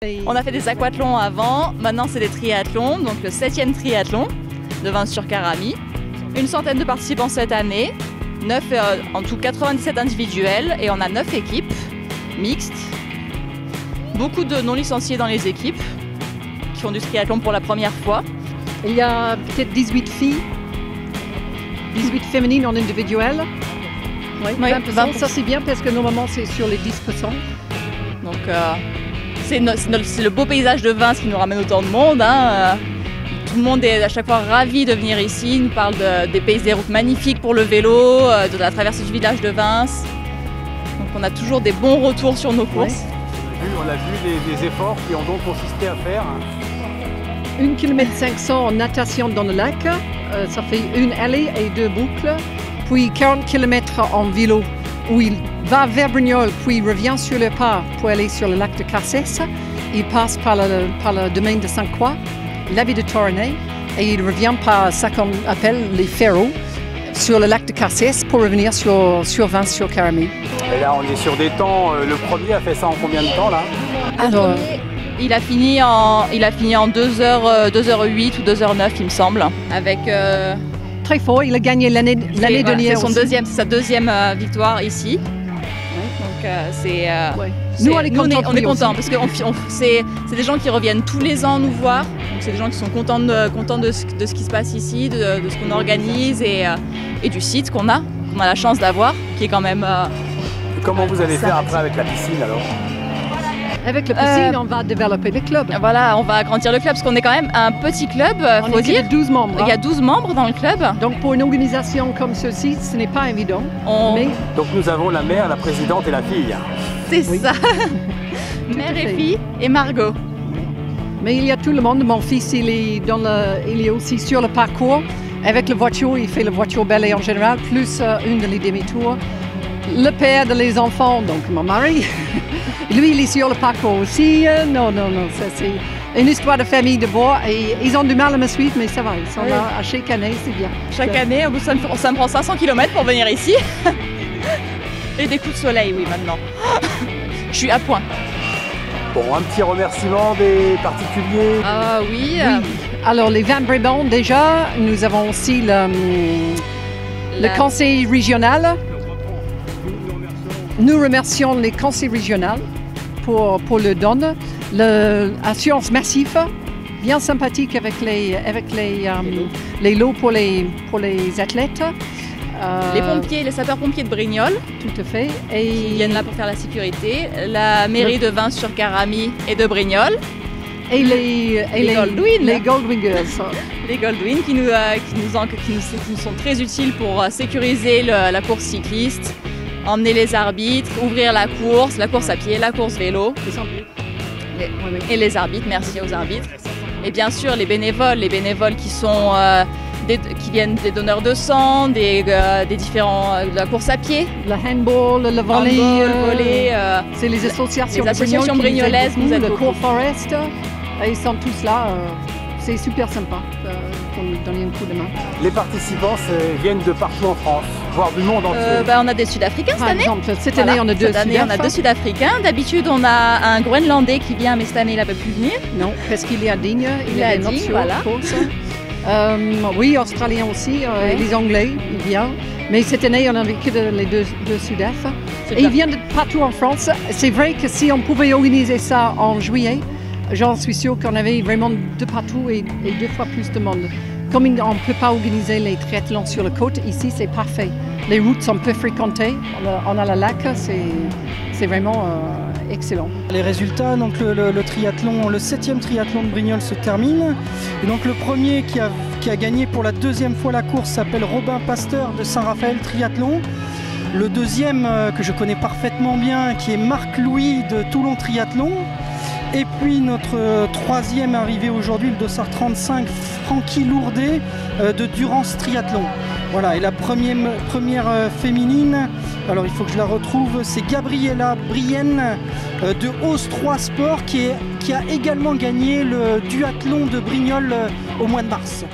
On a fait des aquathlons avant, maintenant c'est des triathlons, donc le 7e triathlon de Vins-sur-Caramie. Une centaine de participants cette année, en tout 97 individuels et on a 9 équipes mixtes. Beaucoup de non-licenciés dans les équipes qui font du triathlon pour la première fois. Il y a peut-être 18 filles, 18 féminines en individuel. Oui, 20%. Ça c'est bien parce que normalement c'est sur les 10%. Donc c'est le beau paysage de Vins qui nous ramène autant de monde. Hein. Tout le monde est à chaque fois ravi de venir ici. Il nous parle des pays, des routes magnifiques pour le vélo, de la traversée du village de Vins. Donc on a toujours des bons retours sur nos courses. On a vu les efforts qui ont donc consisté à faire 1,5 km en natation dans le lac, ça fait une allée et 2 boucles, puis 40 km en vélo où il va vers Brignoles, puis il revient sur le pas pour aller sur le lac de Carsès. Il passe par le domaine de Sainte-Croix, la ville de Tournai, et il revient par ce qu'on appelle les ferros sur le lac de Carsès pour revenir sur Vins-sur-Caramie. Et là on est sur des temps, le premier a fait ça en combien de temps là? Alors, il a fini en 2h08 ou 2h09 il me semble, avec très fort, il a gagné l'année dernière. C'est sa deuxième victoire ici. Donc Nous on est contents parce que c'est des gens qui reviennent tous les ans nous voir. C'est des gens qui sont contents de ce qui se passe ici, de ce qu'on organise et du site qu'on a la chance d'avoir, qui est quand même... Comment vous allez faire après avec la piscine alors? Avec la piscine, on va développer le club. Voilà, on va agrandir le club parce qu'on est quand même un petit club, faut dire. Il y a 12 membres. Il y a 12 membres dans le club. Donc pour une organisation comme ceci, ce n'est pas évident. Donc nous avons la mère, la présidente et la fille. C'est ça. Mère et fille et Margot. Mais il y a tout le monde. Mon fils, il est aussi sur le parcours. Avec la voiture, il fait la voiture balai en général, plus une de les demi-tours. Le père de les enfants, donc mon mari, lui il est sur le parcours aussi. Non, ça c'est une histoire de famille de bois et ils ont du mal à me suivre, mais ça va, ils sont là à chaque année, c'est bien. Chaque année, ça me prend 500 km pour venir ici. Et des coups de soleil, oui, maintenant. Je suis à point. Bon, un petit remerciement des particuliers. Ah oui. Alors les vins Brabant déjà, nous avons aussi le conseil régional. Nous remercions les conseils régionaux pour le don. L'assurance massif, bien sympathique avec les lots pour les athlètes. Les pompiers, les sapeurs-pompiers de Brignoles. Tout à fait. Et qui viennent là pour faire la sécurité. La mairie de Vins-sur-Caramie et de Brignoles. Et les Goldwyn. Les Goldwingers. Les Goldwyn qui nous sont très utiles pour sécuriser la course cycliste. Emmener les arbitres, ouvrir la course à pied, la course vélo. Et les arbitres, merci aux arbitres. Et bien sûr les bénévoles qui viennent des donneurs de sang, de la course à pied. Le handball, le volley. C'est les associations brignolaises, le Court Forest. Ils sont tous là. C'est super sympa pour nous donner un coup de main. Les participants viennent de partout en France, voire du monde entier. On a des Sud-Africains cette année. Cette année, on a deux Sud-Africains. D'habitude, on a un Groenlandais qui vient, mais cette année, il ne peut plus venir. Non, parce qu'il est à Digne. Il est à Digne, voilà. Oui, Australiens aussi, les Anglais, ils viennent. Mais cette année, on a vécu les deux Sud-Af. Et ils viennent de partout en France. C'est vrai que si on pouvait organiser ça en juillet, j'en suis sûre qu'on avait vraiment de partout et 2 fois plus de monde. Comme on ne peut pas organiser les triathlons sur la côte, ici c'est parfait. Les routes sont peu fréquentées, on a le lac, c'est vraiment excellent. Les résultats, donc le triathlon, le 7e triathlon de Brignoles se termine. Et donc le premier qui a gagné pour la 2e fois la course s'appelle Robin Pasteur de Saint-Raphaël Triathlon. Le deuxième que je connais parfaitement bien, qui est Marc Louis de Toulon Triathlon. Et puis notre 3e arrivé aujourd'hui, le dossard 35, Francky Lourdet de Durance Triathlon. Voilà, et la première féminine, alors il faut que je la retrouve, c'est Gabriella Brienne de Ose 3 Sport qui a également gagné le duathlon de Brignoles au mois de mars.